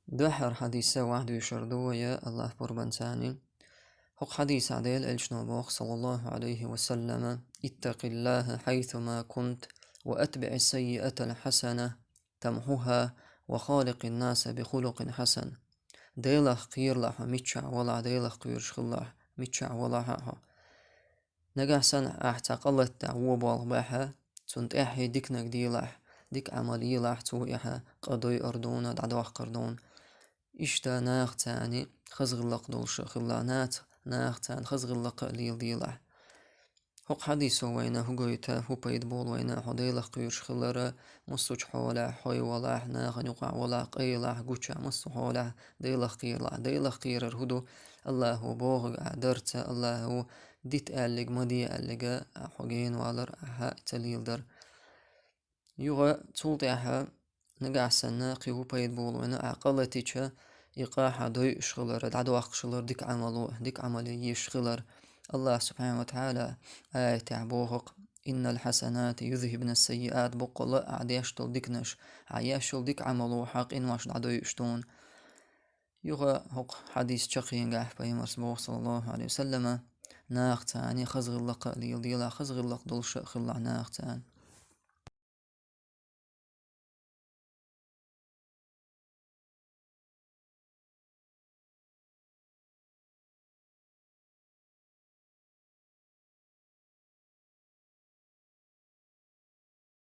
دحر حديثة واحد يشردو يا الله قربان ثاني. هق حديث عديل الشنوبوخ صلى الله عليه وسلم: اتق الله حيثما كنت وأتبع السيئة الحسنة تمحها وخالق الناس بخلق حسن. ديلخ قير لح ميتشع ولا ديلخ قير شخلح ميتشع ولا حها. نجح سنة احتقلت تعوب والباحة تنت احي ديكنك ديلح ديك عملي لح تويحة قضي أردون دعدوح قردون إشتا ناخ تاني خزغلق دولش خلانات ناخ تان خزغلق قليل ديلح. هق حديثو وينا هقويتا هو بيد بول وينا حديلخ قيرش خلرا مصوش حولا حوي ولا ناخ نقع ولا قيلح قوشا مصو حولا ديلخ قيلح ديلخ قيرر هدو الله بوغ عدرت الله ديت ألق مدي ألقا حقين والر أحا تليل در يوغا تولتي أحا نقع سنة قيو بيد بول وينا عقلتيشا إيقاحا دوي شغلر دعدو أخشلر ديك عملو ديك عملي يشغلر. الله سبحانه وتعالى آية تعبوغق: إن الحسنات يذهبن السيئات بقل عديشتل ديكنش عياشتل ديك عملو حق إن واش دعدو يشتون. يوغا هق حديث شقين قاح بيمرس بوغ صلى الله عليه وسلم: ناختان خزغلق ليل ديلا خزغلق دولش خلع ناختان.